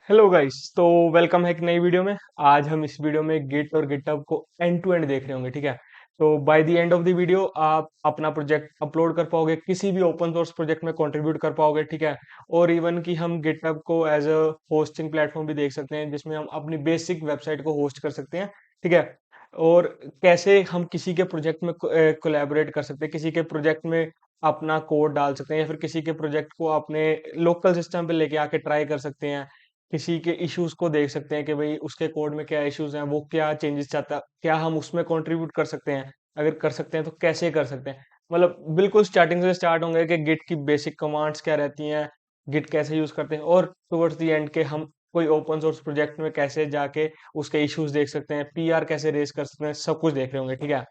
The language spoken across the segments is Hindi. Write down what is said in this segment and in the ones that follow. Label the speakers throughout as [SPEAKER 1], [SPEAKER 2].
[SPEAKER 1] Hello guys. तो वेलकम है एक नई वीडियो में। आज हम इस वीडियो में गिट और गिटहब को एंड टू एंड देख रहे होंगे, ठीक है। तो by the end of the video आप अपना प्रोजेक्ट अपलोड कर पाओगे, किसी भी ओपन सोर्स प्रोजेक्ट में कंट्रीब्यूट कर पाओगे, ठीक है। और इवन कि हम गिटहब को एज अ होस्टिंग प्लेटफॉर्म भी देख सकते हैं, जिसमें हम अपनी बेसिक वेबसाइट को होस्ट कर सकते हैं, ठीक है। और कैसे हम किसी के प्रोजेक्ट में कोलैबोरेट कर सकते हैं, किसी के प्रोजेक्ट में अपना कोड डाल सकते हैं, या फिर किसी के प्रोजेक्ट को अपने लोकल सिस्टम पे लेके आके ट्राई कर सकते हैं। किसी के इश्यूज को देख सकते हैं कि भाई उसके कोड में क्या इश्यूज हैं, वो क्या चेंजेस चाहता, क्या हम उसमें कंट्रीब्यूट कर सकते हैं। अगर कर सकते हैं तो कैसे कर सकते हैं। मतलब बिल्कुल स्टार्टिंग से स्टार्ट होंगे कि गिट की बेसिक कमांड्स क्या रहती हैं, गिट कैसे यूज करते हैं, और टुवर्ड्स द एंड के हम कोई ओपन सोर्स प्रोजेक्ट में कैसे जाके उसके इश्यूज देख सकते हैं, पीआर कैसे रेज कर सकते हैं, सब कुछ देख रहे होंगे, ठीक है।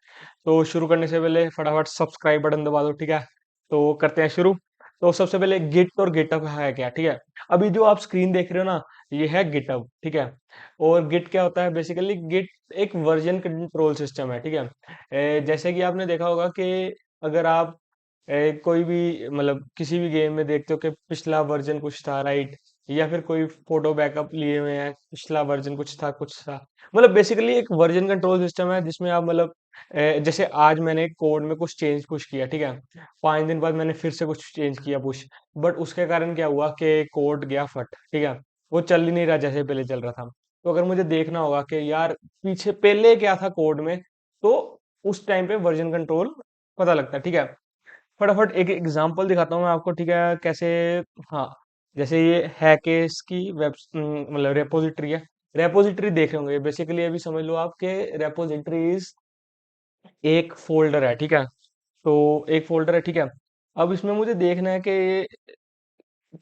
[SPEAKER 1] तो शुरू करने से पहले फटाफट सब्सक्राइब बटन दबा दो, ठीक है। तो करते हैं शुरू। तो सबसे पहले गिट और गिटहब है क्या, ठीक है। अभी जो आप स्क्रीन देख रहे हो ना, ये है गिटहब, ठीक है। और गिट क्या होता है, बेसिकली गिट एक वर्जन कंट्रोल सिस्टम है, ठीक है। जैसे कि आपने देखा होगा कि अगर आप कोई भी मतलब किसी भी गेम में देखते हो कि पिछला वर्जन कुछ था, राइट। या फिर कोई फोटो बैकअप लिए हुए हैं, पिछला वर्जन कुछ था। मतलब बेसिकली एक वर्जन कंट्रोल सिस्टम है, जिसमें आप मतलब जैसे आज मैंने कोड में कुछ चेंज पुश किया, ठीक है। 5 दिन बाद मैंने फिर से कुछ चेंज किया पुश, बट उसके कारण क्या हुआ कि कोड गया फट, ठीक है। वो चल ही नहीं रहा जैसे पहले चल रहा था। तो अगर मुझे देखना होगा कि यार पीछे पहले क्या था कोड में, तो उस टाइम पे वर्जन कंट्रोल पता लगता है, ठीक है। फटाफट एक एग्जांपल दिखाता हूँ मैं आपको, ठीक है, कैसे। हाँ, जैसे ये हैकेस की मतलब रेपोजिटरी है। रेपोजिटरी देख रहे होंगे, बेसिकली अभी समझ लो आप कि रेपोजिटरी इज एक फोल्डर है, ठीक है। तो एक फोल्डर है, ठीक है। अब इसमें मुझे देखना है कि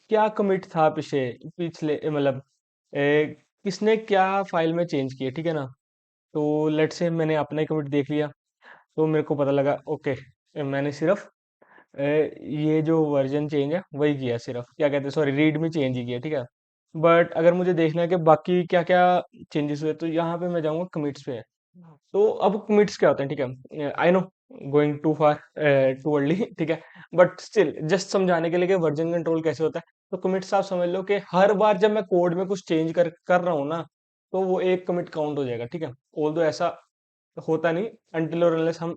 [SPEAKER 1] क्या कमिट था पिछले पिछले मतलब किसने क्या फाइल में चेंज किया, ठीक है ना। तो लेट से मैंने अपना ही कमिट देख लिया। तो मेरे को पता लगा, ओके, मैंने सिर्फ ये जो वर्जन चेंज है वही किया, सिर्फ क्या कहते हैं, सॉरी, रीड में चेंज ही किया, ठीक है। बट अगर मुझे देखना है कि बाकी क्या क्या चेंजेस हुए, तो यहाँ पे मैं जाऊंगा कमिट्स पे। तो अब कमिट्स क्या होते हैं, ठीक है। I know going too far, too early ठीक है। बट स्टिल जस्ट समझाने के लिए कि वर्जन कंट्रोल कैसे होता है। तो कमिट्स आप समझ लो कि हर बार जब मैं कोड में कुछ चेंज कर रहा हूँ ना, तो वो एक कमिट काउंट हो जाएगा, ठीक है। ऑल्दो ऐसा होता नहीं अनटिल और अनलेस हम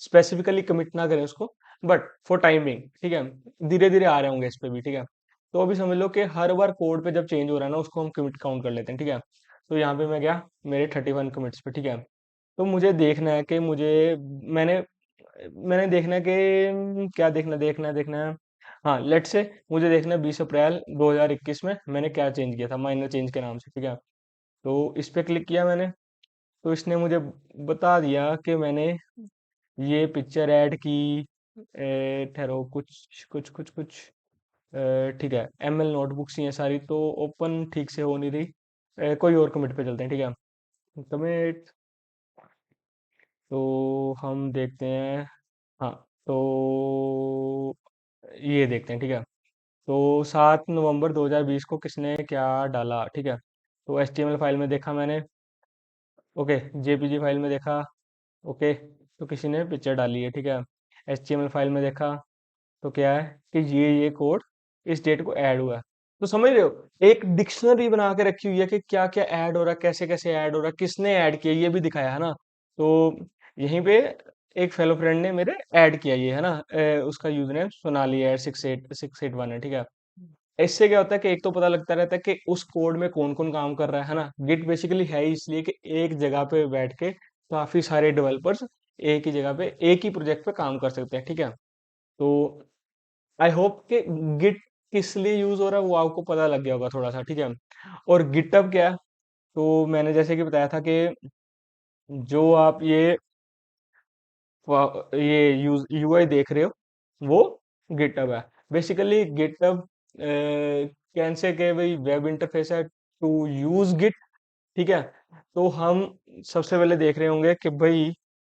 [SPEAKER 1] स्पेसिफिकली कमिट ना करें उसको, बट फॉर टाइमिंग, ठीक है। धीरे धीरे आ रहे होंगे इस पे भी, ठीक है। तो अभी समझ लो कि हर बार कोड पे जब चेंज हो रहा है ना, उसको हम कमिट काउंट कर लेते हैं, ठीक है। तो यहाँ पे मैं गया मेरे 31 कमिट्स पे, ठीक है। तो मुझे देखना है कि मैंने मैंने देखना है कि क्या देखना है। हाँ, लेट से मुझे देखना है 20 अप्रैल 2021 में मैंने क्या चेंज किया था, माइनर चेंज के नाम से, ठीक है। तो इस पे क्लिक किया मैंने। तो इसने मुझे बता दिया कि मैंने ये पिक्चर ऐड की। ठहरो, कुछ कुछ कुछ कुछ ठीक है, एमएल नोटबुक्स ही हैं सारी, तो ओपन ठीक से हो नहीं रही। कोई और कमिट पे चलते हैं, ठीक है। कमिट, तो हम देखते हैं। हाँ, तो ये देखते हैं, ठीक है। तो 7 नवंबर 2020 को किसने क्या डाला, ठीक है। तो एचटीएमएल फाइल में देखा मैंने, ओके। जेपीजी फाइल में देखा, ओके। तो किसी ने पिक्चर डाली है, ठीक है। एचटीएमएल फाइल में देखा, तो क्या है कि ये कोड इस डेट को ऐड हुआ है। तो समझ रहे हो, एक डिक्शनरी बना के रखी हुई है कि क्या क्या ऐड हो रहा है, कैसे कैसे ऐड हो रहा है, किसने ऐड किया, ये भी दिखाया है ना। तो यहीं पे एक फेलो फ्रेंड ने मेरे ऐड किया, ये है ना। उसका यूजर नेम सोनाली एट 68681 है, ठीक है। इससे क्या होता है कि एक तो पता लगता रहता है कि उस कोड में कौन कौन काम कर रहा है ना। गिट बेसिकली है ही इसलिए कि एक जगह पे बैठ के काफी सारे डेवलपर्स एक ही जगह पे एक ही प्रोजेक्ट पे काम कर सकते हैं, ठीक है। तो आई होप कि गिट किस लिए यूज हो रहा है वो आपको पता लग गया होगा थोड़ा सा, ठीक है। और गिटहब क्या है, तो मैंने जैसे कि बताया था कि जो आप ये यूआई देख रहे हो, वो गिटहब है। बेसिकली गिटहब कैन से के भाई वेब इंटरफेस है टू यूज गिट, ठीक है। तो हम सबसे पहले देख रहे होंगे कि भाई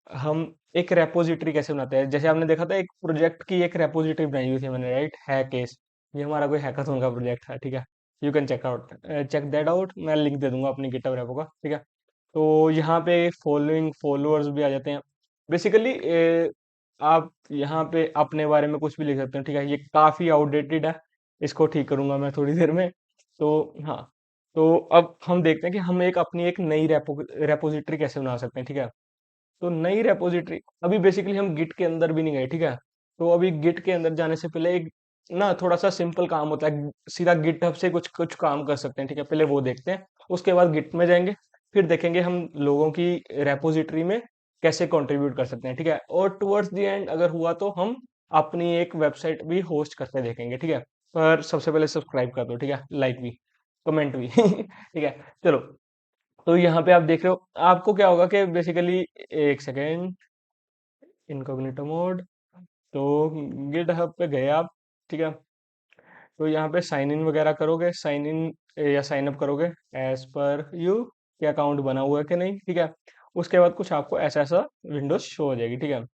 [SPEAKER 1] हम एक रेपोजिटरी कैसे बनाते हैं। जैसे आपने देखा था एक प्रोजेक्ट की एक रेपोजिटरी बनाई हुई थी मैंने, राइट, है केस। ये हमारा कोई हैकाथॉन का प्रोजेक्ट था, ठीक है। You can check that out, मैं लिंक दे दूंगा अपनी गिटहब रेपो का, ठीक है। तो यहाँ पे फॉलोइंग फॉलोअर्स भी आ जाते हैं। बेसिकली आप यहाँ पे अपने बारे में कुछ भी लिख सकते हो, ठीक है। ये काफी आउटडेटेड है, इसको ठीक करूंगा मैं थोड़ी देर में। तो हाँ, तो अब हम देखते हैं कि हम एक अपनी एक नई रेपोजिटरी कैसे बना सकते हैं, ठीक है। तो नई रेपोजिटरी, अभी बेसिकली हम गिट के अंदर भी नहीं गए, ठीक है। तो अभी गिट के अंदर जाने से पहले एक ना थोड़ा सा सिंपल काम होता है, सीधा गिट हब से कुछ कुछ काम कर सकते हैं, ठीक है। पहले वो देखते हैं, उसके बाद गिट में जाएंगे, फिर देखेंगे हम लोगों की रेपोजिटरी में कैसे कंट्रीब्यूट कर सकते हैं, ठीक है। और टुवर्ड्स द एंड अगर हुआ तो हम अपनी एक वेबसाइट भी होस्ट करके देखेंगे, ठीक है। पर सबसे पहले सब्सक्राइब कर दो, ठीक है, लाइक भी, कमेंट भी ठीक है। चलो, तो यहाँ पे आप देख रहे हो, आपको क्या होगा कि बेसिकली, एक सेकेंड, इनकॉग्निटो मोड, तो गिट हब पे गए आप, ठीक है। तो यहाँ पे साइन इन वगैरह करोगे, साइन इन या साइन अप करोगे एज पर यू, कि अकाउंट बना हुआ है कि नहीं, ठीक है। उसके बाद कुछ आपको ऐसा ऐसा विंडोज शो हो जाएगी, ठीक है।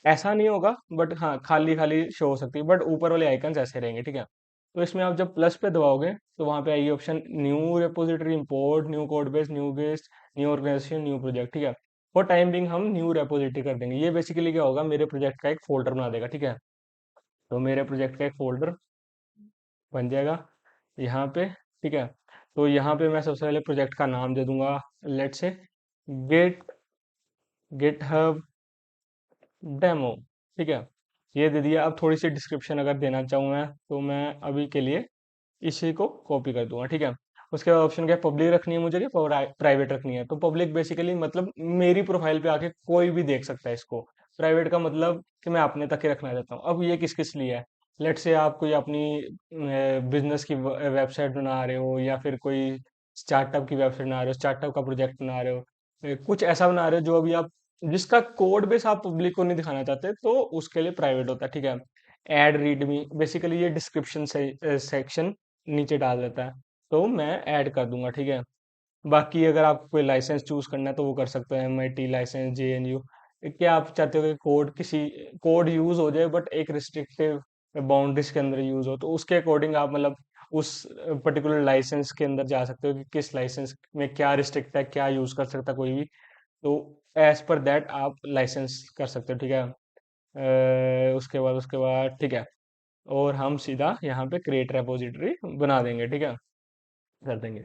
[SPEAKER 1] ऐसा नहीं होगा, बट हाँ, खाली खाली शो हो सकती है, बट ऊपर वाले आइकन्स ऐसे रहेंगे, ठीक है। तो इसमें आप जब प्लस पे दबाओगे तो वहां पे आएगी option new repository, import new code base, new guest, new organisation, new project, ठीक है। फॉर टाइम बिंग हम न्यू रेपोजिटरी कर देंगे। ये बेसिकली क्या होगा, मेरे प्रोजेक्ट का एक फोल्डर बना देगा, ठीक है। तो मेरे प्रोजेक्ट का एक फोल्डर बन जाएगा यहाँ पे, ठीक है। तो यहाँ पे मैं सबसे पहले प्रोजेक्ट का नाम दे दूंगा, लेट से गेट गिट हब डेमो, ठीक है। ये दे दिया। अब थोड़ी सी डिस्क्रिप्शन अगर देना चाहूँ मैं, तो मैं अभी के लिए इसी को कॉपी कर दूंगा, ठीक है। उसके बाद ऑप्शन क्या, पब्लिक रखनी है मुझे कि प्राइवेट रखनी है। तो पब्लिक बेसिकली मतलब मेरी प्रोफाइल पे आके कोई भी देख सकता है इसको। प्राइवेट का मतलब कि मैं अपने तक ही रखना चाहता हूँ। अब ये किस किस लिए है, लेट से आप कोई अपनी बिजनेस की वेबसाइट बना रहे हो, या फिर कोई स्टार्टअप की वेबसाइट बना रहे हो, स्टार्टअप का प्रोजेक्ट बना रहे हो, कुछ ऐसा बना रहे हो जो अभी आप, जिसका कोड बेस आप पब्लिक को नहीं दिखाना चाहते, तो उसके लिए प्राइवेट होता है, ठीक है। एड रीडमी, बेसिकली ये डिस्क्रिप्शन से सेक्शन नीचे डाल देता है, तो मैं ऐड कर दूंगा, ठीक है। बाकी अगर आपको कोई लाइसेंस चूज करना है तो वो कर सकते हैं, MIT लाइसेंस, JNU। क्या आप चाहते हो कि कोड यूज हो जाए, बट एक रिस्ट्रिक्टिव बाउंड्रीज के अंदर यूज हो, तो उसके अकॉर्डिंग आप मतलब उस पर्टिकुलर लाइसेंस के अंदर जा सकते हो कि किस लाइसेंस में क्या रिस्ट्रिक्ट है, क्या यूज कर सकता है कोई भी। तो एज पर दैट आप लाइसेंस कर सकते हो, ठीक है। उसके बाद ठीक है, और हम सीधा यहाँ पे क्रिएट रेपोजिटरी बना देंगे, ठीक है, कर देंगे।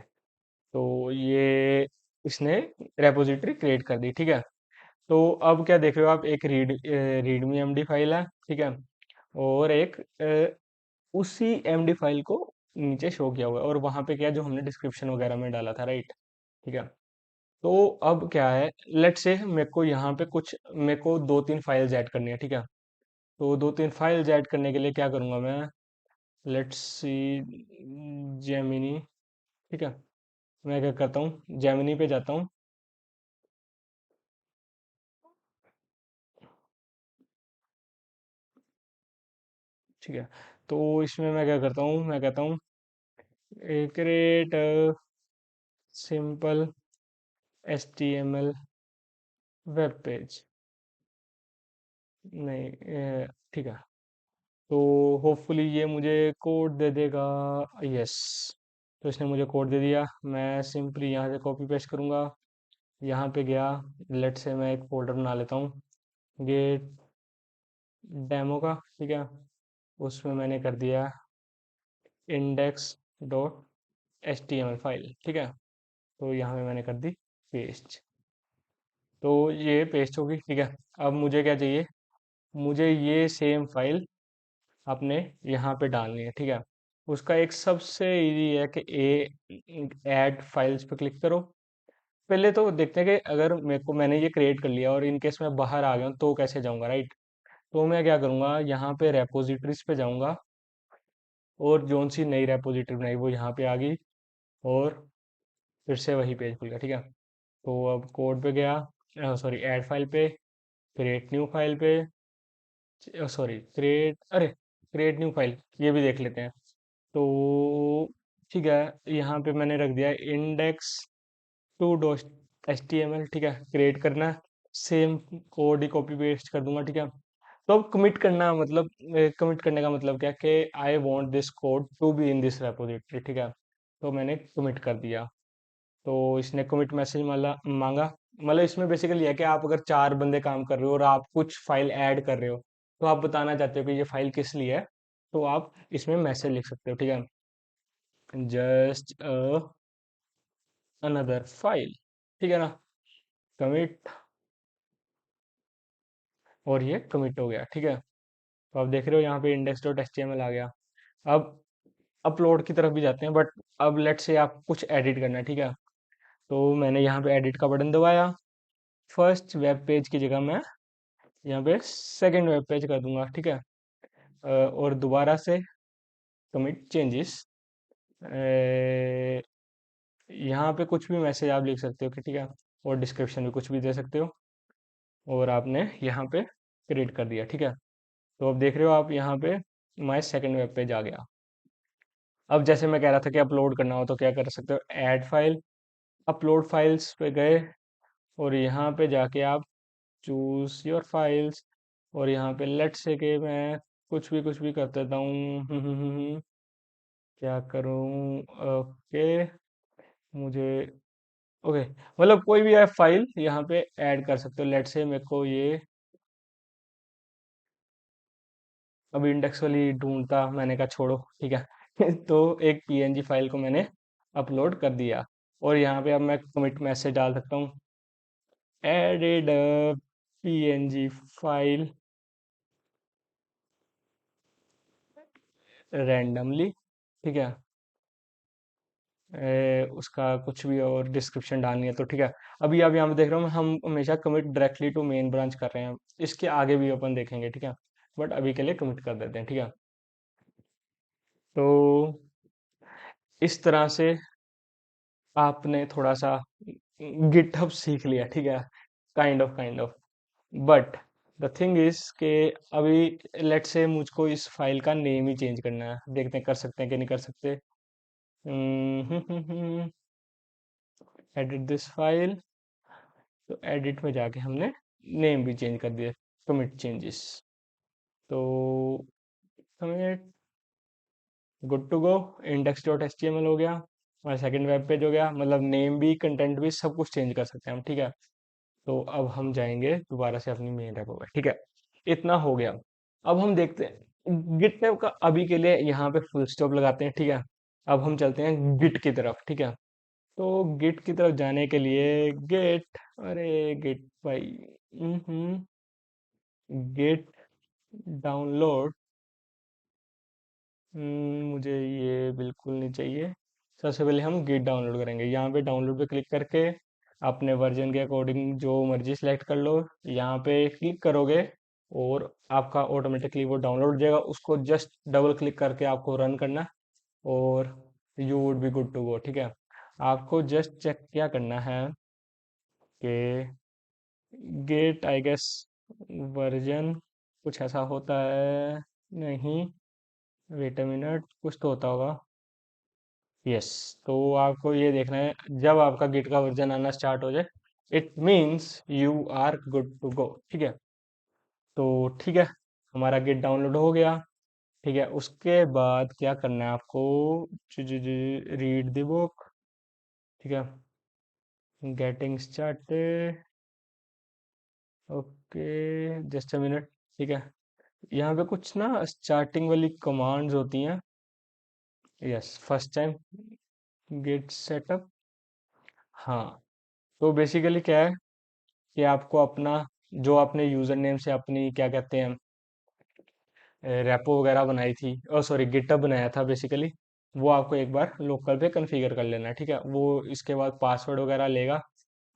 [SPEAKER 1] तो ये इसने रेपोजिटरी क्रिएट कर दी, ठीक है। तो अब क्या देख रहे हो आप, एक रीडमी एमडी फाइल है, ठीक है। और एक उसी एमडी फाइल को नीचे शो किया हुआ है, और वहां पे क्या, जो हमने डिस्क्रिप्शन वगैरह में डाला था, राइट, ठीक है। तो अब क्या है, लेट से मेरे को यहाँ पे कुछ, मेरे को दो तीन फाइल्स ऐड करनी है, ठीक है। तो दो तीन फाइल्स ऐड करने के लिए क्या करूंगा मैं, लेट्स सी, जेमिनी, ठीक है। मैं क्या करता हूँ, जेमिनी पे जाता हूँ, ठीक है। तो इसमें मैं क्या करता हूँ, मैं कहता हूँ create simple HTML web page, नहीं, ठीक है। तो होपफुली ये मुझे कोड दे देगा, यस। तो इसने मुझे कोड दे दिया, मैं सिंपली यहाँ से कॉपी पेस्ट करूँगा, यहाँ पे गया, लेट से मैं एक फोल्डर बना लेता हूँ, गेट डेमो का, ठीक है। उसमें मैंने कर दिया index.html फाइल, ठीक है। तो यहाँ पे मैंने कर दी पेस्ट। तो ये पेस्ट होगी, ठीक है। अब मुझे क्या चाहिए, मुझे ये सेम फाइल अपने यहाँ पे डालनी है, ठीक है। उसका एक सबसे इजी है कि ऐड फाइल्स पे क्लिक करो। पहले तो देखते हैं कि अगर मेरे को, मैंने ये क्रिएट कर लिया और इन केस मैं बाहर आ गया हूँ तो कैसे जाऊँगा, राइट। तो मैं क्या करूँगा, यहाँ पे रेपोजिटरीज पे जाऊँगा, और जोन सी नई रेपोजिटरी बनाई वो यहाँ पे आ गई, और फिर से वही पेज खुल गया, ठीक है। तो अब कोड पे गया, सॉरी, ऐड फाइल पे, क्रिएट न्यू फाइल पे, सॉरी, क्रिएट न्यू फाइल, ये भी देख लेते हैं। तो ठीक है, यहाँ पे मैंने रख दिया index2.html, ठीक है। क्रिएट करना है, सेम कोड ही कॉपी पेस्ट कर दूंगा, ठीक है। तो अब कमिट करना मतलब, कमिट करने का मतलब क्या, कि I want this code to be in this repository, ठीक है। तो मैंने कमिट कर दिया। तो इसने कमिट मैसेज मांगा। मतलब इसमें बेसिकली है कि आप अगर चार बंदे काम कर रहे हो और आप कुछ फाइल ऐड कर रहे हो, तो आप बताना चाहते हो कि ये फाइल किस लिए है, तो आप इसमें मैसेज लिख सकते हो, ठीक है। जस्ट अनदर फाइल, ठीक है ना। कमिट, और ये कमिट हो गया, ठीक है। तो आप देख रहे हो यहाँ पे index dot H T M L आ गया। अब अपलोड की तरफ भी जाते हैं, बट अब लेट से आप कुछ एडिट करना है, ठीक है। तो मैंने यहाँ पे एडिट का बटन दबाया। फर्स्ट वेब पेज की जगह मैं यहाँ पे सेकंड वेब पेज कर दूंगा, ठीक है। और दोबारा से कमिट चेंजेस, यहाँ पे कुछ भी मैसेज आप लिख सकते हो कि ठीक है, और डिस्क्रिप्शन में कुछ भी दे सकते हो। और आपने यहाँ पे क्रिएट कर दिया, ठीक है। तो अब देख रहे हो आप यहाँ पे माय सेकंड वेब पेज आ गया। अब जैसे मैं कह रहा था कि अपलोड करना हो तो क्या कर सकते हो, ऐड फाइल, अपलोड फाइल्स पे गए, और यहाँ पे जाके आप चूज योर फाइल्स, और यहाँ पे लेट से के मैं कुछ भी कर देता हूँ। क्या करूँ, ओके, मुझे, ओके, मतलब कोई भी आप फाइल यहाँ पे ऐड कर सकते हो। लेट से मेरे को ये अभी इंडेक्स वाली ढूंढता, मैंने कहा छोड़ो, ठीक है। तो एक पीएनजी फाइल को मैंने अपलोड कर दिया, और यहाँ पे अब मैं कमिट मैसेज डाल सकता हूँ, एडेड पीएनजी फाइल रैंडमली, ठीक है। उसका कुछ भी और डिस्क्रिप्शन डालनी है तो ठीक है। अभी आप यहाँ पे देख रहे हो हम हमेशा commit directly to main branch कर रहे हैं, इसके आगे भी अपन देखेंगे, ठीक है। बट अभी के लिए कमिट कर देते हैं, ठीक है। तो इस तरह से आपने थोड़ा सा गिटहब सीख लिया, ठीक है, kind of. But the thing is के अभी लेट से मुझको इस फाइल का नेम ही चेंज करना है, देखते हैं कर सकते हैं कि नहीं कर सकते। एडिट दिस फाइल, तो एडिट में जाके हमने नेम भी चेंज कर दिया, कमिट चेंजेस। तो commit, good to go, index dot H T M L हो गया, हमारा सेकंड वेब पेज हो गया, मतलब नेम भी कंटेंट भी सब कुछ चेंज कर सकते हैं हम, ठीक है। तो अब हम जाएंगे दोबारा से अपनी मेन रेपो पे, ठीक है। इतना हो गया। अब हम देखते हैं गिटहब का, अभी के लिए यहाँ पे फुल स्टॉप लगाते हैं, ठीक है। अब हम चलते हैं गिट की तरफ, ठीक है। तो गिट की तरफ जाने के लिए गिट, अरे गिट भाई, गिट डाउनलोड, मुझे ये बिल्कुल नहीं चाहिए। सबसे पहले हम गिट डाउनलोड करेंगे, यहाँ पे डाउनलोड पे क्लिक करके अपने वर्जन के अकॉर्डिंग जो मर्जी सेलेक्ट कर लो, यहाँ पे क्लिक करोगे और आपका ऑटोमेटिकली वो डाउनलोड हो जाएगा। उसको जस्ट डबल क्लिक करके आपको रन करना, और you would be good to go, ठीक है। आपको जस्ट चेक क्या करना है कि गेट आई गेस वर्जन कुछ ऐसा होता है, नहीं, वेट अ मिनट, कुछ तो होता होगा। यस, तो आपको ये देखना है, जब आपका गिट का वर्जन आना स्टार्ट हो जाए, it means you are good to go, ठीक है। तो ठीक है, हमारा गिट डाउनलोड हो गया, ठीक है। उसके बाद क्या करना है आपको, रीड द बुक, ठीक है, getting started, okay, just a minute, ठीक है। यहाँ पे कुछ ना स्टार्टिंग वाली कमांड्स होती हैं। Yes, first time git setup, हाँ। तो बेसिकली क्या है कि आपको अपना, जो आपने यूजर नेम से अपनी क्या कहते हैं रेपो वगैरह बनाई थी, और सॉरी गिटहब बनाया था बेसिकली, वो आपको एक बार लोकल पे कॉन्फ़िगर कर लेना है, ठीक है। वो इसके बाद पासवर्ड वगैरह लेगा,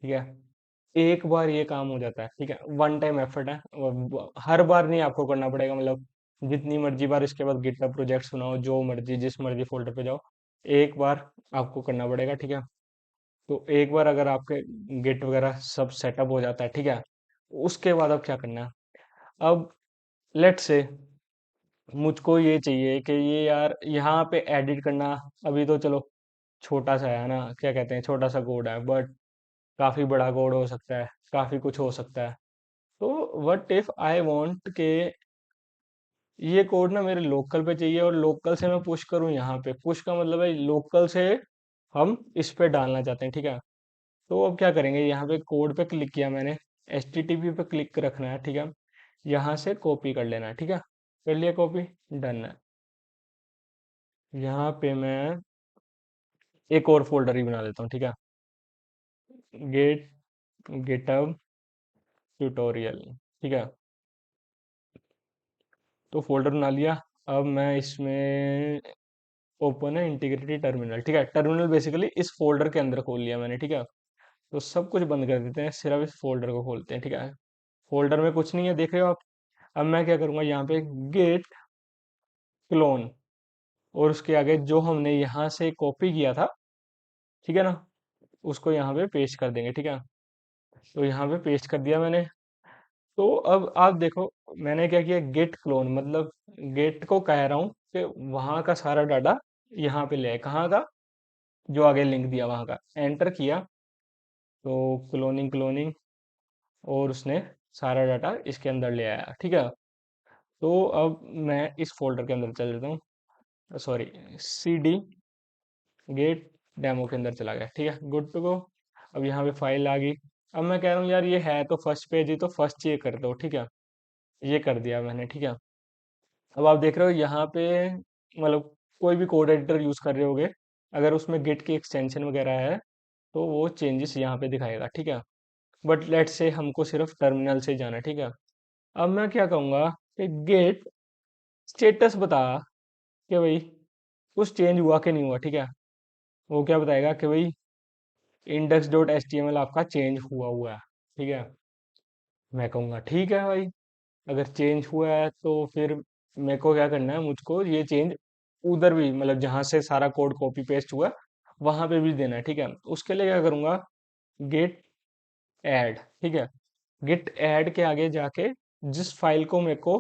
[SPEAKER 1] ठीक है। एक बार ये काम हो जाता है, ठीक है, वन टाइम एफर्ट है, हर बार नहीं आपको करना पड़ेगा, मतलब जितनी मर्जी बार इसके बाद गिटहब प्रोजेक्ट्स बनाओ, जो मर्जी जिस मर्जी फोल्डर पे जाओ, एक बार आपको करना पड़ेगा, ठीक है। तो एक बार अगर आपके गिट वगैरह सब सेटअप हो जाता है, ठीक है, उसके बाद अब क्या करना है। अब लेट से मुझको ये चाहिए कि ये यार यहाँ पे एडिट करना, अभी तो चलो छोटा सा है ना, क्या कहते हैं, छोटा सा कोड है, बट काफी बड़ा कोड हो सकता है, काफी कुछ हो सकता है। तो व्हाट इफ आई वांट के ये कोड ना मेरे लोकल पे चाहिए, और लोकल से मैं पुश करूँ, यहाँ पे पुश का मतलब है लोकल से हम इस पे डालना चाहते हैं, ठीक है। तो अब क्या करेंगे, यहाँ पे कोड पे क्लिक किया मैंने, एच टी टी पी पे क्लिक रखना है, ठीक है। यहाँ से कॉपी कर लेना है, ठीक है, कर लिया कॉपी, डन है। यहाँ पे मैं एक और फोल्डर ही बना देता हूँ, ठीक है। गेट गिटहब ट्यूटोरियल, ठीक है। तो फोल्डर बना लिया। अब मैं इसमें ओपन है इंटीग्रिटी टर्मिनल, ठीक है। टर्मिनल बेसिकली इस फोल्डर के अंदर खोल लिया मैंने, ठीक है। तो सब कुछ बंद कर देते हैं, सिर्फ इस फोल्डर को खोलते हैं, ठीक है। फोल्डर में कुछ नहीं है, देख रहे हो आप। अब मैं क्या करूंगा, यहाँ पे गेट क्लोन, और उसके आगे जो हमने यहाँ से कॉपी किया था, ठीक है ना, उसको यहाँ पे पेस्ट कर देंगे, ठीक है। तो यहाँ पे पेस्ट कर दिया मैंने। तो अब आप देखो, मैंने क्या किया, गेट क्लोन मतलब गेट को कह रहा हूँ कि वहाँ का सारा डाटा यहाँ पे ले आए, कहाँ का, जो आगे लिंक दिया वहाँ का, एंटर किया। तो क्लोनिंग क्लोनिंग, और उसने सारा डाटा इसके अंदर ले आया, ठीक है। तो अब मैं इस फोल्डर के अंदर चल देता हूँ, sorry, C D git demo के अंदर चला गया, ठीक है, गुड टू गो। अब यहाँ पे फाइल आ गई। अब मैं कह रहा हूँ यार ये है तो फर्स्ट पेज ही, तो फर्स्ट ये कर दो, ठीक है। ये कर दिया मैंने, ठीक है। अब आप देख रहे हो यहाँ पे, मतलब कोई भी कोड एडिटर यूज कर रहे होगे, अगर उसमें गिट की एक्सटेंशन वगैरह है तो वो चेंजेस यहाँ पे दिखाएगा, ठीक है। बट लेट से हमको सिर्फ टर्मिनल से जाना है, ठीक है। अब मैं क्या कहूँगा कि गेट स्टेटस बता कि भाई कुछ चेंज हुआ कि नहीं हुआ, ठीक है। वो क्या बताएगा कि भाई index dot H T M L आपका चेंज हुआ हुआ है, ठीक है। मैं कहूँगा ठीक है भाई, अगर चेंज हुआ है तो फिर मेरे को क्या करना है, मुझको ये चेंज उधर भी, मतलब जहाँ से सारा कोड कॉपी पेस्ट हुआ वहां पे भी देना है, ठीक है। उसके लिए क्या करूँगा, गेट ऐड, ठीक है। गिट ऐड के आगे जाके जिस फाइल को मेरे को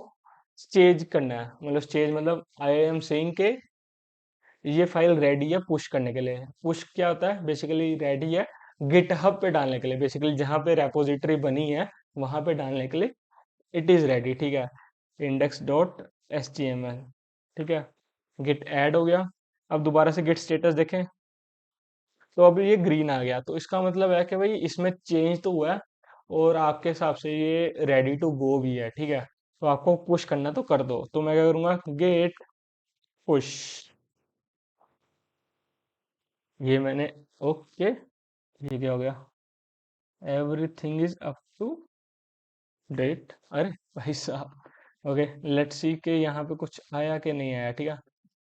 [SPEAKER 1] स्टेज करना है, मतलब स्टेज मतलब आई एम सेइंग के ये फाइल रेडी है पुश करने के लिए। पुश क्या होता है, बेसिकली रेडी है गिटहब पे डालने के लिए, बेसिकली जहाँ पे रेपोजिटरी बनी है वहां पे डालने के लिए इट इज रेडी, ठीक है। Index dot H T M L, ठीक है। गिट ऐड हो गया। अब दोबारा से गिट स्टेटस देखें, तो अब ये ग्रीन आ गया, तो इसका मतलब है कि भाई इसमें चेंज तो हुआ है, और आपके हिसाब से ये रेडी टू गो भी है, ठीक है। तो आपको पुश करना तो कर दो, तो मैं क्या करूँगा, गेट पुश, ये मैंने, ओके, ये क्या हो गया, everything is up to date, अरे भाई साहब, ओके। लेट्स सी के यहाँ पे कुछ आया कि नहीं आया, ठीक है।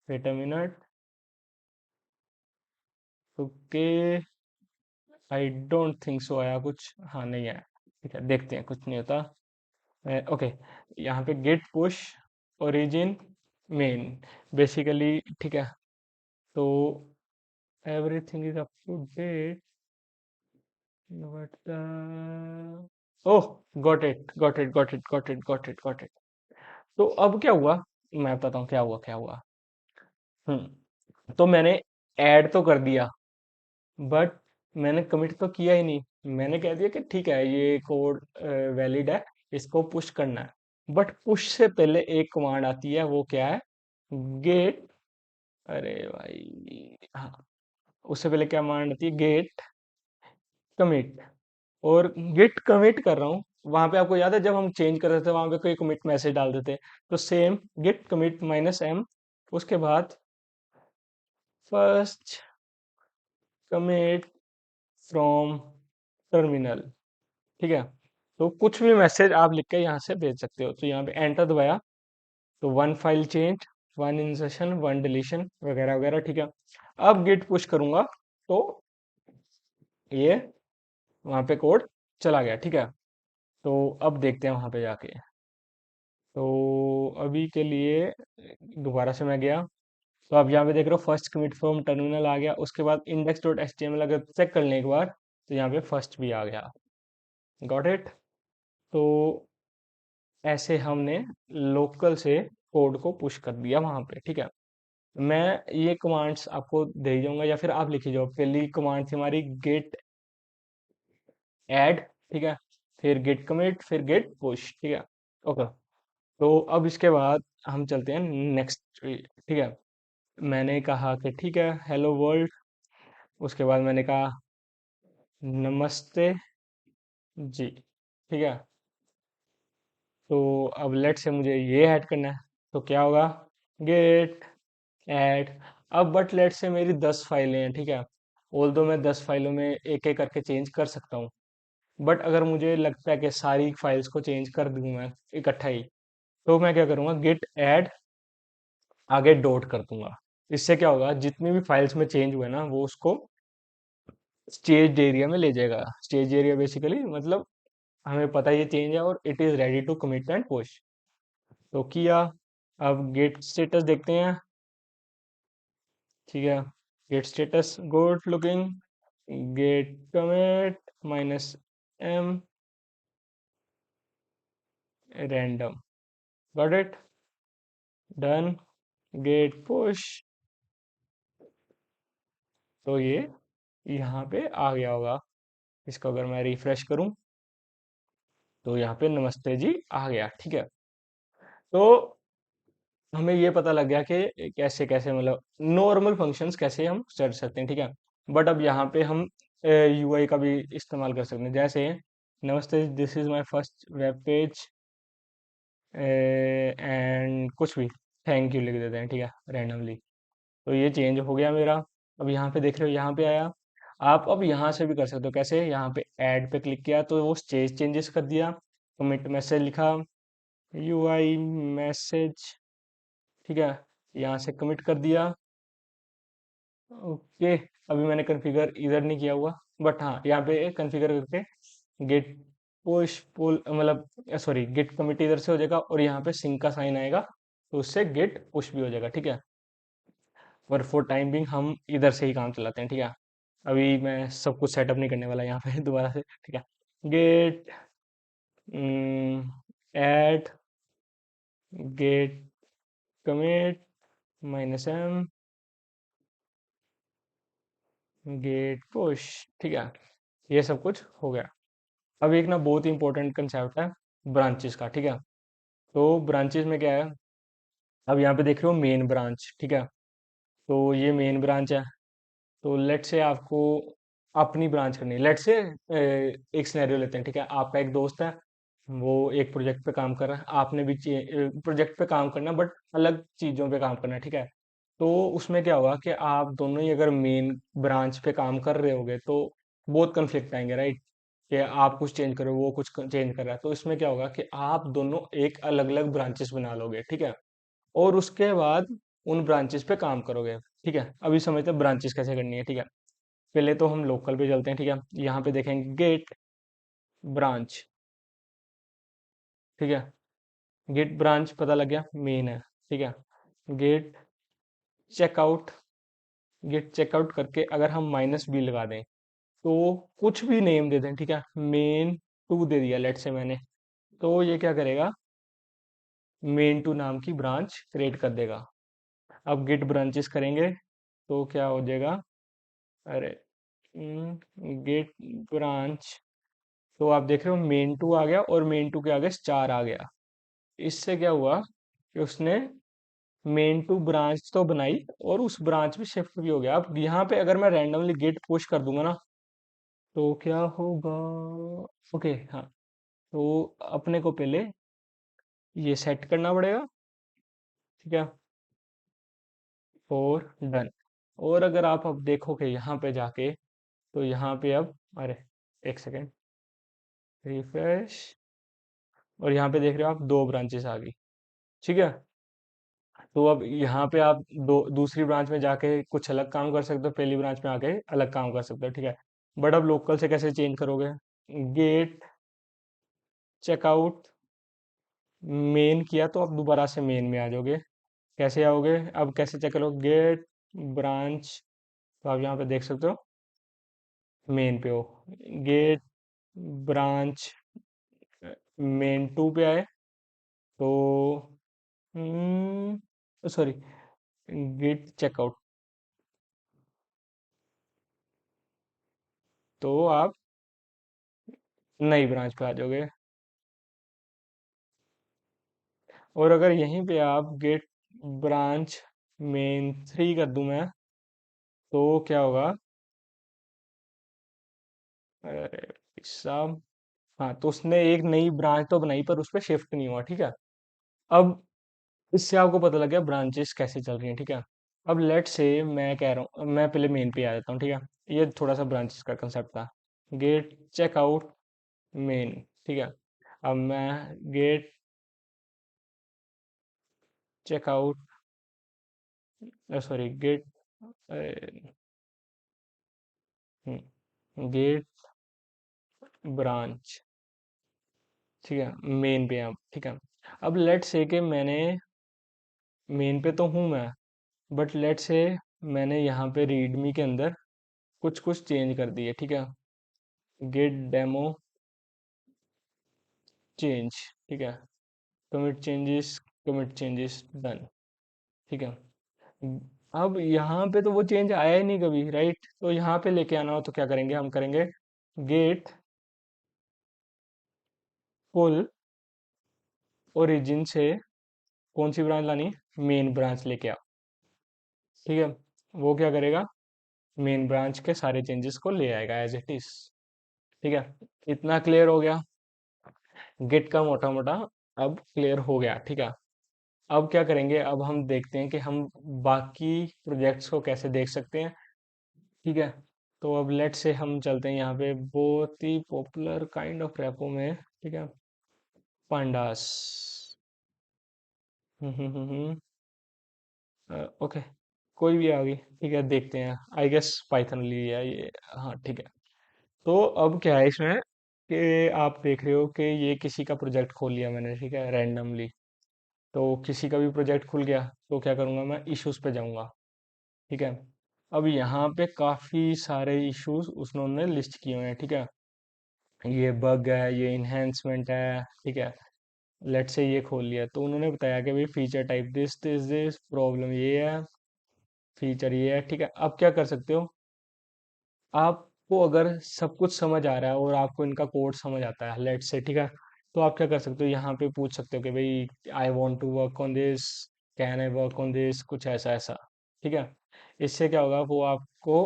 [SPEAKER 1] Wait a minute, okay, I don't think so आया कुछ, हाँ नहीं आया, ठीक है, देखते हैं, कुछ नहीं होता। ओके, यहाँ पे git push origin main, basically, ठीक है। तो everything is up to date, but oh, got it. तो अब क्या हुआ, मैं बताता हूँ क्या हुआ। तो मैंने ऐड तो कर दिया, बट मैंने कमिट तो किया ही नहीं। मैंने कह दिया कि ठीक है ये कोड वैलिड है, इसको पुश करना है। बट पुश से पहले एक कमांड आती है, वो क्या है, गेट, अरे भाई हाँ, उससे पहले क्या कमांड आती है, गेट कमिट। और गेट कमिट कर रहा हूँ, वहां पे आपको याद है जब हम चेंज कर रहे थे वहां पे कोई कमिट मैसेज डाल देते, तो same git commit minus M, उसके बाद फर्स्ट कमिट फ्रॉम टर्मिनल, ठीक है। तो कुछ भी मैसेज आप लिख के यहाँ से भेज सकते हो, तो यहाँ पे एंटर दबाया, तो one file change, one insertion, one deletion वगैरह वगैरह, ठीक है। अब गिट पुश करूंगा तो ये वहां पे कोड चला गया, ठीक है। तो अब देखते हैं वहां पे जाके। तो अभी के लिए दोबारा से मैं गया, तो आप यहाँ पे देख रहे हो फर्स्ट कमिट फ्रॉम टर्मिनल आ गया, उसके बाद index dot H T M L अगर चेक कर लें एक बार, तो यहाँ पे फर्स्ट भी आ गया, गॉट इट। तो ऐसे हमने लोकल से कोड को पुश कर दिया वहां पे, ठीक है। मैं ये कमांड्स आपको दे ही जाऊंगा, या फिर आप लिखी जाओ। पहली कमांड थी हमारी गेट ऐड, ठीक है, फिर गेट कमिट, फिर गेट पुश, ठीक है, ओके। तो अब इसके बाद हम चलते हैं नेक्स्ट, ठीक है। मैंने कहा कि ठीक है हेलो वर्ल्ड, उसके बाद मैंने कहा नमस्ते जी, ठीक है। तो अब लेट से मुझे ये ऐड करना है, तो क्या होगा, गेट ऐड। अब बट लेट से मेरी 10 फाइलें हैं, ठीक है। ऑल दो मैं 10 फाइलों में एक एक करके चेंज कर सकता हूँ, बट अगर मुझे लगता है कि सारी फाइल्स को चेंज कर दूं मैं इकट्ठा ही, तो मैं क्या करूँगा, गेट ऐड आगे डॉट कर दूंगा। इससे क्या होगा, जितनी भी फाइल्स में चेंज हुए ना वो उसको स्टेज एरिया में ले जाएगा। स्टेज एरिया बेसिकली मतलब हमें पता है ये चेंज है और it is ready to commit and push. तो किया। अब गेट स्टेटस देखते हैं, ठीक है। Git status good looking, git commit -m random, got it, done. Git push, तो ये यहाँ पे आ गया होगा। इसको अगर मैं रिफ्रेश करूं तो यहाँ पे नमस्ते जी आ गया, ठीक है। तो हमें ये पता लग गया कि कैसे कैसे मतलब नॉर्मल फंक्शंस कैसे हम कर सकते हैं, ठीक है। बट अब यहाँ पे हम यूआई का भी इस्तेमाल कर सकते हैं, जैसे नमस्ते this is my first web page and कुछ भी थैंक यू लिख देते हैं, ठीक है, रैंडमली। तो ये चेंज हो गया मेरा। अब यहाँ पे देख रहे हो, यहाँ पे आया। आप अब यहाँ से भी कर सकते हो, कैसे, यहाँ पे ऐड पे क्लिक किया तो वो स्टेज चेंजेस कर दिया, कमिट मैसेज लिखा, यूआई मैसेज, ठीक है, यहाँ से कमिट कर दिया। ओके, अभी मैंने कॉन्फ़िगर इधर नहीं किया हुआ, बट हाँ यहाँ पे कॉन्फ़िगर करके गेट पुश पुल मतलब सॉरी गेट कमिट इधर से हो जाएगा और यहाँ पे सिंक का साइन आएगा, तो उससे गेट पुश भी हो जाएगा, ठीक है। पर फॉर टाइम बिंग हम इधर से ही काम चलाते हैं, ठीक है। अभी मैं सब कुछ सेटअप नहीं करने वाला यहाँ पे दोबारा से, ठीक है। Git add git commit -m git push, ठीक है। ये सब कुछ हो गया। अब एक ना बहुत ही इंपॉर्टेंट कंसेप्ट है ब्रांचेस का, ठीक है। तो ब्रांचेस में क्या है, अब यहाँ पे देख रहे हो मेन ब्रांच, ठीक है। तो ये मेन ब्रांच है। तो लेट से आपको अपनी ब्रांच करनी है, लेट से एक सिनेरियो लेते हैं, ठीक है। आपका एक दोस्त है, वो एक प्रोजेक्ट पे काम कर रहा है, आपने भी प्रोजेक्ट पे काम करना बट अलग चीज़ों पे काम करना है, ठीक है। तो उसमें क्या होगा कि आप दोनों ही अगर मेन ब्रांच पे काम कर रहे होगे तो बहुत कन्फ्लिक्ट आएंगे, राइट। कि आप कुछ चेंज करो, वो कुछ चेंज कर रहा है, तो इसमें क्या होगा कि आप दोनों एक अलग अलग ब्रांचेस बना लोगे, ठीक है। और उसके बाद उन ब्रांचेस पे काम करोगे, ठीक है। अभी समझते हैं ब्रांचेस कैसे करनी है, ठीक है। पहले तो हम लोकल पे चलते हैं, ठीक है। यहाँ पे देखेंगे गेट ब्रांच, ठीक है। गेट ब्रांच पता लग गया मेन है, ठीक है। गेट चेकआउट, गेट चेकआउट करके अगर हम -b लगा दें तो कुछ भी नेम दे दें, ठीक है। मेन 2 दे दिया लेट से मैंने, तो ये क्या करेगा, मेन 2 नाम की ब्रांच क्रिएट कर देगा। अब गेट ब्रांचेस करेंगे तो क्या हो जाएगा, अरे गेट ब्रांच, तो आप देख रहे हो मेन 2 आ गया और मेन 2 के आगे स्टार आ गया। इससे क्या हुआ कि उसने मेन 2 ब्रांच तो बनाई और उस ब्रांच में शिफ्ट भी हो गया। अब यहाँ पे अगर मैं रैंडमली गेट पुश कर दूंगा ना तो क्या होगा, ओके हाँ। तो अपने को पहले ये सेट करना पड़ेगा, ठीक है, और डन। और अगर आप अब देखोगे यहाँ पे जाके, तो यहाँ पे अब, अरे एक सेकेंड, रिफ्रेश, और यहाँ पे देख रहे हो आप 2 ब्रांचेस आ गई, ठीक है। तो अब यहाँ पे आप दूसरी ब्रांच में जाके कुछ अलग काम कर सकते हो, पहली ब्रांच में आके अलग काम कर सकते हो, ठीक है। बट अब लोकल से कैसे चेंज करोगे, गेट चेकआउट मेन किया तो अब दोबारा से मेन में आ जाओगे। कैसे आओगे, अब कैसे चेक करोगे, गेट ब्रांच, तो आप यहाँ पे देख सकते हो मेन पे हो, गेट ब्रांच मेन 2 पे आए तो सॉरी गेट चेकआउट, तो आप नई ब्रांच पे आ जाओगे। और अगर यहीं पे आप गेट ब्रांच मेन 3 कर दूं मैं, तो क्या होगा, अरे साहब, हाँ, तो उसने एक नई ब्रांच तो बनाई पर उस पर शिफ्ट नहीं हुआ, ठीक है। अब इससे आपको पता लग गया ब्रांचेस कैसे चल रही हैं, ठीक है। अब लेट से मैं कह रहा हूँ, मैं पहले मेन पे आ जाता हूँ, ठीक है। ये थोड़ा सा ब्रांचेस का कंसेप्ट था। गेट चेकआउट मेन, ठीक है। अब मैं git checkout, sorry git git branch, ठीक है, मेन पे आप, ठीक है। अब लेट से कि मैंने मेन पे तो हूँ मैं, बट लेट से मैंने यहाँ पे रीडमी के अंदर कुछ कुछ चेंज कर दिए, ठीक है। गेट डेमो चेंज, ठीक है। कमिट चेंजेस डन, ठीक है। अब यहाँ पे तो वो चेंज आया ही नहीं कभी, राइट। तो यहाँ पे लेके आना हो तो क्या करेंगे, हम करेंगे गेट पुल ओरिजिन से कौन सी ब्रांच लानी, मेन ब्रांच लेके आओ, ठीक है। वो क्या करेगा, मेन ब्रांच के सारे चेंजेस को ले आएगा एज इट इज, ठीक है। इतना क्लियर हो गया, गिट का मोटा मोटा अब क्लियर हो गया, ठीक है। अब क्या करेंगे, अब हम देखते हैं कि हम बाकी प्रोजेक्ट्स को कैसे देख सकते हैं, ठीक है। तो अब लेट से हम चलते हैं यहाँ पे बहुत ही पॉपुलर काइंड ऑफ रैपो में, ठीक है, पांडास। हम्म। ओके, कोई भी आ गई, ठीक है, देखते हैं। आई गेस पाइथन लिया ये, हाँ ठीक है। तो अब क्या है इसमें कि आप देख रहे हो कि ये किसी का प्रोजेक्ट खोल लिया मैंने, ठीक है, रैंडमली। तो किसी का भी प्रोजेक्ट खुल गया तो क्या करूँगा, मैं इश्यूज पे जाऊँगा, ठीक है। अब यहाँ पे काफ़ी सारे इश्यूज उन्होंने लिस्ट किए हुए हैं, ठीक है। ये बग है, ये इन्हेंसमेंट है, ठीक है। लेट से ये खोल लिया तो उन्होंने बताया कि भाई फीचर टाइप दिस प्रॉब्लम ये है, फीचर ये है, ठीक है। अब क्या कर सकते हो, आपको अगर सब कुछ समझ आ रहा है और आपको इनका कोड समझ आता है, लेट से, ठीक है, तो आप क्या कर सकते हो, यहाँ पे पूछ सकते हो कि भाई I want to work on this, can I work on this, कुछ ऐसा ऐसा, ठीक है। इससे क्या होगा, वो आपको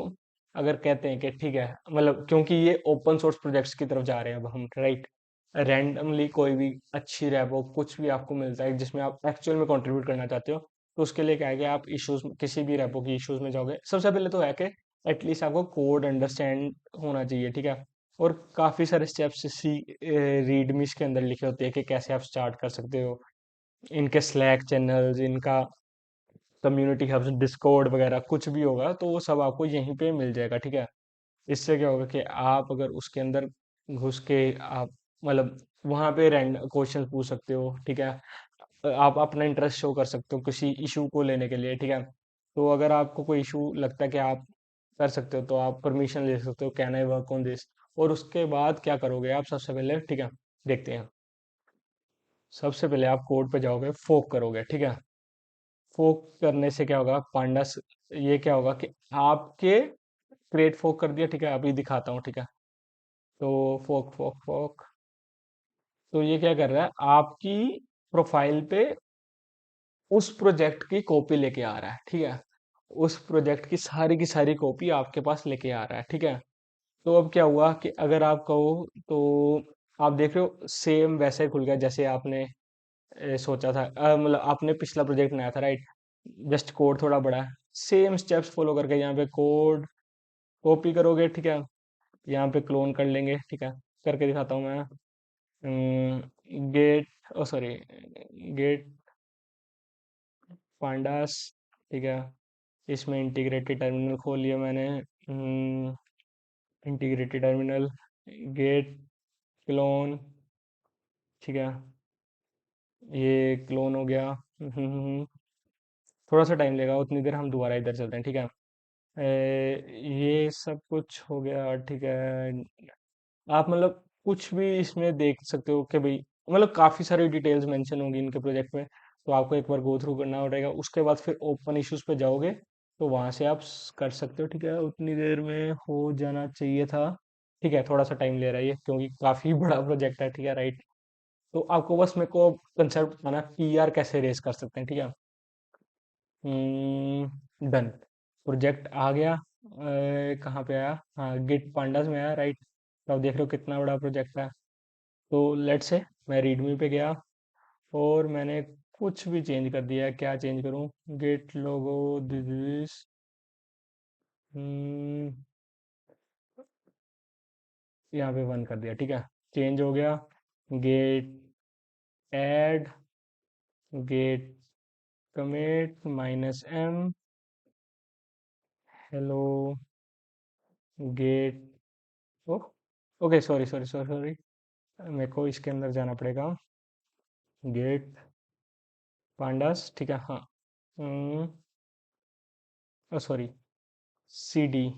[SPEAKER 1] अगर कहते हैं कि ठीक है, मतलब क्योंकि ये ओपन सोर्स प्रोजेक्ट्स की तरफ जा रहे हैं अब हम, राइट। रैंडमली कोई भी अच्छी रैपो कुछ भी आपको मिलता है जिसमें आप एक्चुअल में कंट्रीब्यूट करना चाहते हो, तो उसके लिए क्या है कि आप इश्यूज, किसी भी रैपो की इश्यूज में जाओगे, सबसे पहले तो है कि एटलीस्ट आपको कोड अंडरस्टैंड होना चाहिए, ठीक है। और काफ़ी सारे स्टेप्स सी रीडमीस के अंदर लिखे होते हैं कि कैसे आप स्टार्ट कर सकते हो, इनके स्लैक चैनल्स, इनका कम्युनिटी हब्स, डिस्कॉर्ड वगैरह कुछ भी होगा तो वो सब आपको यहीं पे मिल जाएगा, ठीक है। इससे क्या होगा कि आप अगर उसके अंदर घुस के आप, मतलब वहाँ पे रैंड क्वेश्चन पूछ सकते हो, ठीक है। आप अपना इंटरेस्ट शो कर सकते हो किसी इशू को लेने के लिए, ठीक है। तो अगर आपको कोई इशू लगता है कि आप कर सकते हो तो आप परमिशन ले सकते हो, can I work on this. और उसके बाद क्या करोगे आप, सबसे पहले, ठीक है, देखते हैं। सबसे पहले आप कोड पे जाओगे, फोक करोगे, ठीक है। फोक करने से क्या होगा, पांडास, ये क्या होगा कि आपके क्रिएट फोक कर दिया, ठीक है। अभी दिखाता हूँ, ठीक है। तो फोक फोक फोक, तो ये क्या कर रहा है, आपकी प्रोफाइल पे उस प्रोजेक्ट की कॉपी लेके आ रहा है, ठीक है। उस प्रोजेक्ट की सारी कॉपी आपके पास लेके आ रहा है, ठीक है। तो अब क्या हुआ कि अगर आप कहो तो आप देख रहे हो सेम वैसे ही खुल गया जैसे आपने सोचा था, मतलब आपने पिछला प्रोजेक्ट बनाया था, राइट। जस्ट कोड थोड़ा बड़ा है, सेम स्टेप्स फॉलो करके यहाँ पे कोड कॉपी करोगे, ठीक है। यहाँ पे क्लोन कर लेंगे, ठीक है, करके दिखाता हूँ मैं। गेट, ओ सॉरी, गेट पांडास, ठीक है। इसमें इंटीग्रेटेड टर्मिनल खोल लिया मैंने, इंटीग्रेटेड टर्मिनल, गेट क्लोन, ठीक है। ये क्लोन हो गया। थोड़ा सा टाइम लेगा, उतनी देर हम दोबारा इधर चलते हैं, ठीक है। ये सब कुछ हो गया, ठीक है। आप मतलब कुछ भी इसमें देख सकते हो कि भाई, मतलब काफ़ी सारी डिटेल्स मेंशन होंगी इनके प्रोजेक्ट में, तो आपको एक बार गो थ्रू करना पड़ेगा। उसके बाद फिर ओपन इश्यूज पे जाओगे तो वहां से आप कर सकते हो, ठीक है। उतनी देर में हो जाना चाहिए था, ठीक है। थोड़ा सा टाइम ले रहा है ये क्योंकि काफ़ी बड़ा प्रोजेक्ट है, ठीक है, राइट। तो आपको बस मेरे को कंसेप्ट बताना पीआर कैसे रेस कर सकते हैं, ठीक है। डन, प्रोजेक्ट आ गया, कहाँ पे आया, हाँ गिट पांडास में आया, राइट। तो आप देख रहे हो कितना बड़ा प्रोजेक्ट है। तो लेट से मैं रीडमी पे गया और मैंने कुछ भी चेंज कर दिया है, क्या चेंज करूं? गेट लोगो दिस, यहाँ पे 1 कर दिया, ठीक है। चेंज हो गया। Git add, git commit -m, hello git, oh okay, sorry sorry sorry sorry, मेरे को इसके अंदर जाना पड़ेगा। गेट पांडास, ठीक है, हाँ। Sorry, C D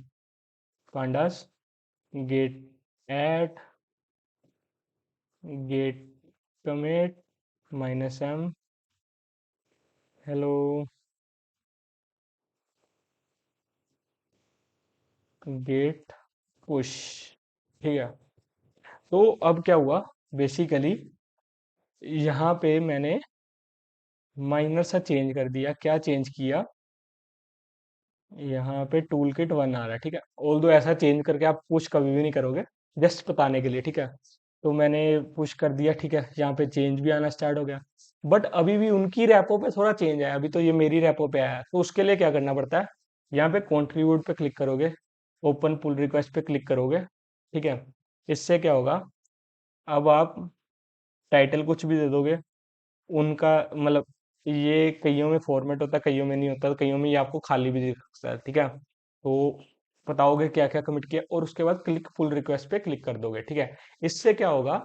[SPEAKER 1] pandas, git add, git commit -m, hello git push, ठीक है। तो अब क्या हुआ, बेसिकली यहाँ पे मैंने माइनर सा चेंज कर दिया। क्या चेंज किया? यहाँ पे टूल किट 1 आ रहा है, ठीक है। ऑल दो ऐसा चेंज करके आप पुश कभी भी नहीं करोगे, जस्ट बताने के लिए, ठीक है। तो मैंने पुश कर दिया, ठीक है, यहाँ पे चेंज भी आना स्टार्ट हो गया। बट अभी भी उनकी रैपो पे थोड़ा चेंज आया, अभी तो ये मेरी रैपो पे आया है। तो उसके लिए क्या करना पड़ता है, यहाँ पे कॉन्ट्रीब्यूट पे क्लिक करोगे, ओपन पुल रिक्वेस्ट पे क्लिक करोगे, ठीक है। इससे क्या होगा, अब आप टाइटल कुछ भी दे दोगे, उनका मतलब ये कईयों में फॉर्मेट होता है, कईयों में नहीं होता, तो कईयों में ये आपको खाली भी दिख सकता है, ठीक है। तो बताओगे क्या क्या कमिट किया, और उसके बाद क्लिक पुल रिक्वेस्ट पे क्लिक कर दोगे, ठीक है। इससे क्या होगा,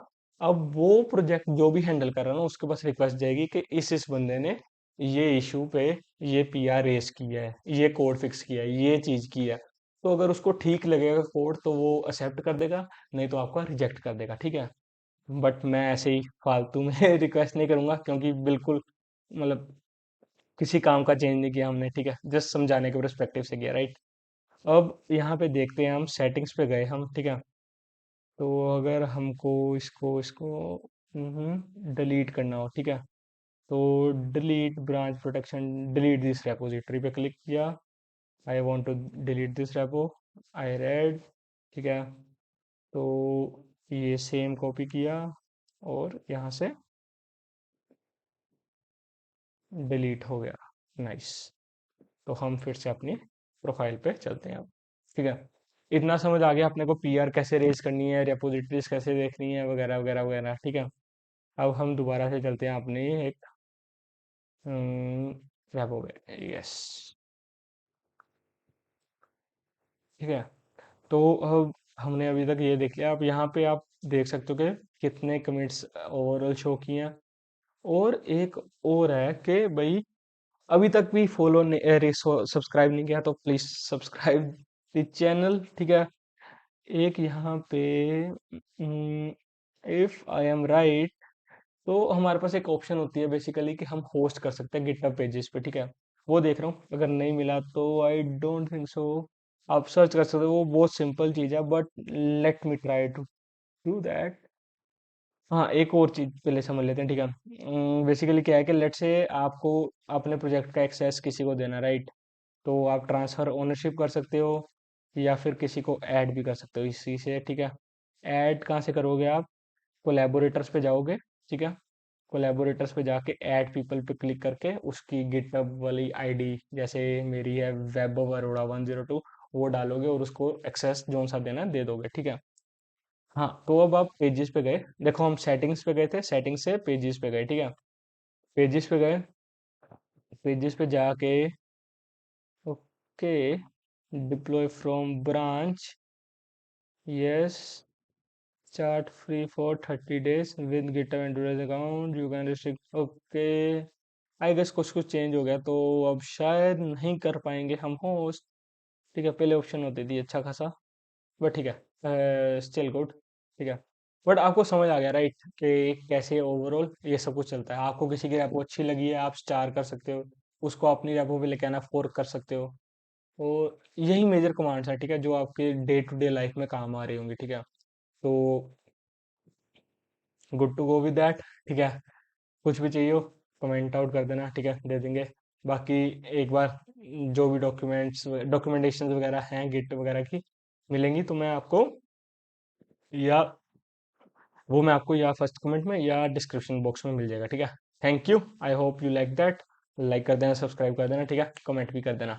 [SPEAKER 1] अब वो प्रोजेक्ट जो भी हैंडल कर रहा है ना, उसके पास रिक्वेस्ट जाएगी कि इस बंदे ने ये इशू पे ये पीआर रेस किया है, ये कोड फिक्स किया है, ये चीज की है। तो अगर उसको ठीक लगेगा कोड तो वो एक्सेप्ट कर देगा, नहीं तो आपका रिजेक्ट कर देगा, ठीक है। बट मैं ऐसे ही फालतू में रिक्वेस्ट नहीं करूंगा, क्योंकि बिल्कुल मतलब किसी काम का चेंज नहीं किया हमने, ठीक है, जस्ट समझाने के परस्पेक्टिव से किया, राइट। अब यहाँ पे देखते हैं, हम सेटिंग्स पे गए हम, ठीक है। तो अगर हमको इसको इसको डिलीट करना हो, ठीक है, तो delete branch protection, delete this repository पे क्लिक किया। I want to delete this repo, I read, ठीक है। तो ये सेम कॉपी किया और यहाँ से डिलीट हो गया, नाइस। तो हम फिर से अपनी प्रोफाइल पे चलते हैं अब, ठीक है। इतना समझ आ गया अपने को, पीआर कैसे रेज करनी है, रेपोजिटरीज कैसे देखनी है, वगैरह वगैरह वगैरह, ठीक है। अब हम दोबारा से चलते हैं अपनी एक रेपो पे, यस, ठीक है। तो अब हमने अभी तक ये देख लिया। अब यहाँ पे आप देख सकते हो कि कितने कमिट्स ओवरऑल शो किए हैं। और एक और है कि भाई अभी तक भी फॉलो नहीं, सब्सक्राइब नहीं किया तो प्लीज सब्सक्राइब द चैनल, ठीक है। एक यहाँ पे इफ आई एम राइट, तो हमारे पास एक ऑप्शन होती है बेसिकली कि हम होस्ट कर सकते हैं गिटहब पेजेस पे, ठीक है। वो देख रहा हूँ, अगर नहीं मिला तो आई डोंट थिंक सो, आप सर्च कर सकते हो, वो बहुत सिंपल चीज़ है, but let me try to do that. हाँ, एक और चीज पहले समझ लेते हैं, ठीक है। बेसिकली क्या है कि लेट से आपको अपने प्रोजेक्ट का एक्सेस किसी को देना, राइट। तो आप ट्रांसफर ओनरशिप कर सकते हो, या फिर किसी को ऐड भी कर सकते हो इसी से, ठीक है। ऐड कहाँ से करोगे आप? कोलैबोरेटर्स पे जाओगे, ठीक है। कोलैबोरेटर्स पे जाके ऐड पीपल पे क्लिक करके उसकी गिटहब वाली आईडी, जैसे मेरी है वैभव अरोड़ा 102, वो डालोगे और उसको एक्सेस जो सा देना है दे दोगे, ठीक है। हाँ, तो अब आप पेजेस पे गए, देखो हम सेटिंग्स पे गए थे, सेटिंग्स से पेजेस पे गए, ठीक है। पेजेस पे गए, पेजेस पे जाके okay, deploy from branch, yes, start free for 30 days with GitHub enterprise account, you can restrict, okay. I guess कुछ कुछ चेंज हो गया, तो अब शायद नहीं कर पाएंगे हम होस्ट, ठीक है। पहले ऑप्शन होती थी अच्छा खासा, बट ठीक है, स्टिल गुड, ठीक है। बट आपको समझ आ गया, राइट, कि कैसे ओवरऑल ये सब कुछ चलता है। आपको किसी की रैपो अच्छी लगी है, आप स्टार कर सकते हो, उसको अपनी रैपो पे लेके आना, फोर्क कर सकते हो। और यही मेजर कमांड्स है, ठीक है, जो आपके डे टू डे लाइफ में काम आ रही होंगी, ठीक है। तो good to go with that, ठीक है। कुछ भी चाहिए हो कमेंट आउट कर देना, ठीक है, दे देंगे। बाकी एक बार जो भी डॉक्यूमेंटेशन वगैरह हैं गिट वगैरह की मिलेंगी, तो मैं आपको या वो मैं आपको या फर्स्ट कमेंट में या डिस्क्रिप्शन बॉक्स में मिल जाएगा, ठीक है। Thank you, I hope you like that. Like कर देना, सब्सक्राइब कर देना, ठीक है, कमेंट भी कर देना।